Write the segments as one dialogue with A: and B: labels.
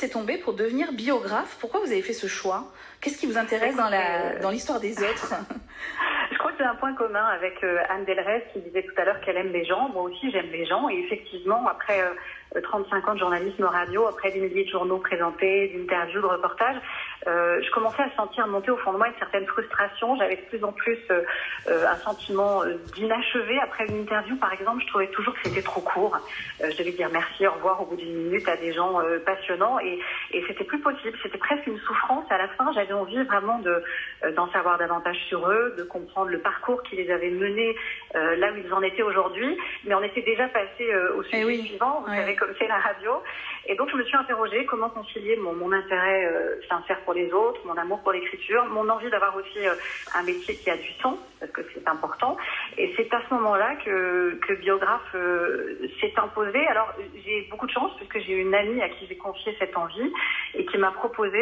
A: laissé tomber pour devenir biographe. Pourquoi vous avez fait ce choix? Qu'est-ce qui vous intéresse dans l'histoire des autres?
B: Je crois que j'ai un point commun avec Anne Delrez qui disait tout à l'heure qu'elle aime les gens. Moi aussi, j'aime les gens. Et effectivement, après 35 ans de journalisme radio, après des milliers de journaux présentés, d'interviews, de reportages, je commençais à sentir monter au fond de moi une certaine frustration. J'avais de plus en plus un sentiment d'inachevé. Après une interview, par exemple, je trouvais toujours que c'était trop court. Je devais dire merci, au revoir au bout d'une minute à des gens passionnants. Et c'était plus possible. C'était presque une souffrance. À la fin, j'avais envie vraiment d'en savoir davantage sur eux, de comprendre le parcours qui les avait menés là où ils en étaient aujourd'hui. Mais on était déjà passé au sujet suivant. Vous savez comme c'est la radio. Et donc, je me suis interrogée comment concilier mon intérêt sincère pour les autres, mon amour pour l'écriture, mon envie d'avoir aussi un métier qui a du sens, parce que c'est important. Et c'est à ce moment-là que biographe s'est imposé. Alors, j'ai beaucoup de chance, puisque j'ai eu une amie à qui j'ai confié cette envie et qui m'a proposé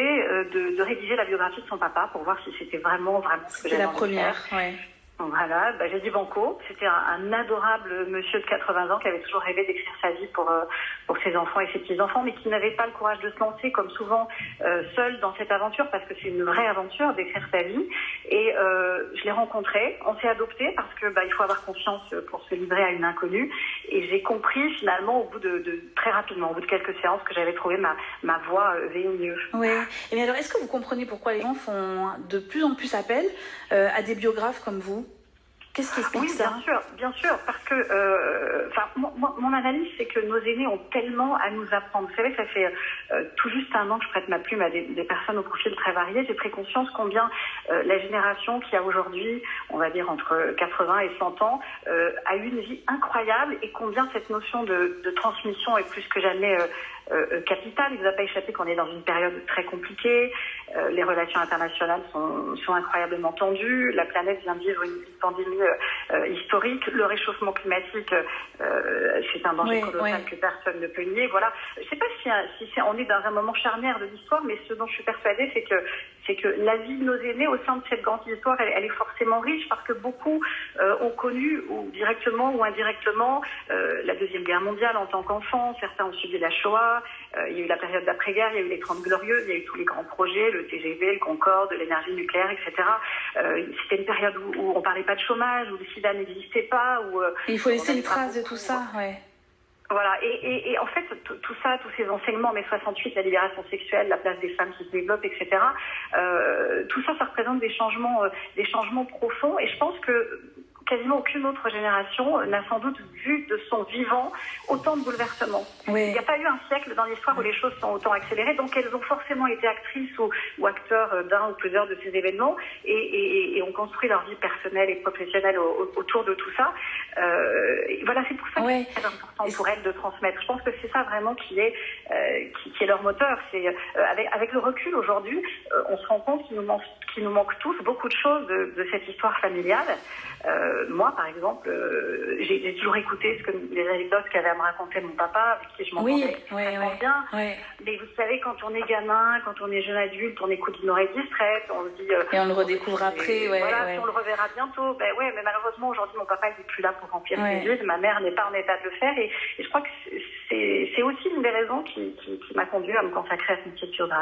B: de rédiger la biographie de son papa pour voir si c'était vraiment ce que j'avais envie de faire.
A: C'était la première,
B: Voilà, j'ai dit banco. C'était un adorable monsieur de 80 ans qui avait toujours rêvé d'écrire sa vie pour ses enfants et ses petits-enfants, mais qui n'avait pas le courage de se lancer, comme souvent, seul dans cette aventure, parce que c'est une vraie aventure d'écrire sa vie. Et je l'ai rencontré, on s'est adopté parce que il faut avoir confiance pour se livrer à une inconnue. Et j'ai compris finalement, au bout très rapidement, au bout de quelques séances, que j'avais trouvé ma voie mieux.
A: Oui. Et bien alors, est-ce que vous comprenez pourquoi les gens font de plus en plus appel à des biographes comme vous? Qu'est-ce qui explique ça?
B: Bien sûr, parce que mon analyse, c'est que nos aînés ont tellement à nous apprendre. Vous savez, ça fait tout juste un an que je prête ma plume à des personnes au profil très varié. J'ai pris conscience combien la génération qui a aujourd'hui, on va dire entre 80 et 100 ans, a eu une vie incroyable, et combien cette notion de transmission est plus que jamais capitale. Il ne vous a pas échappé qu'on est dans une période très compliquée. Les relations internationales sont incroyablement tendues. La planète vient de vivre une pandémie historique. Le réchauffement climatique, c'est un danger colossal que personne ne peut nier. Voilà. Je ne sais pas si on est dans un moment charnière de l'histoire, mais ce dont je suis persuadée, c'est que la vie de nos aînés au sein de cette grande histoire, elle est forcément riche, parce que beaucoup ont connu, ou directement ou indirectement, la Deuxième Guerre mondiale en tant qu'enfants. Certains ont subi la Shoah. Il y a eu la période d'après-guerre, il y a eu les 30 Glorieuses, il y a eu tous les grands projets, le TGV, le Concorde, l'énergie nucléaire, etc. C'était une période où on parlait pas de chômage, où le sida n'existait pas.
A: Il faut laisser une trace de tout ça,
B: Voilà, et en fait, tout ça, tous ces enseignements, mai 68, la libération sexuelle, la place des femmes qui se développe, etc., tout ça, ça représente des changements profonds, et je pense que quasiment aucune autre génération n'a sans doute vu de son vivant autant de bouleversements.
A: Oui.
B: Il n'y a pas eu un siècle dans l'histoire où les choses sont autant accélérées, donc elles ont forcément été actrices ou acteurs d'un ou plusieurs de ces événements, et ont construit leur vie personnelle et professionnelle autour de tout ça. Voilà, c'est pour ça que c'est très important pour elles de transmettre. Je pense que c'est ça vraiment qui est leur moteur. C'est avec le recul aujourd'hui, on se rend compte qu'il nous manque tous beaucoup de choses de cette histoire familiale. Moi, par exemple, j'ai toujours écouté les anecdotes qu'avait à me raconter mon papa, avec qui je m'entendais extrêmement bien. Mais vous savez, quand on est gamin, quand on est jeune adulte, on écoute une oreille distraite, on se dit...
A: et on le redécouvre après,
B: on le reverra bientôt. Mais malheureusement, aujourd'hui, mon papa n'est plus là pour remplir ses vides. Ma mère n'est pas en état de le faire. Et je crois que c'est aussi une des raisons qui m'a conduit à me consacrer à ce métier de biographe.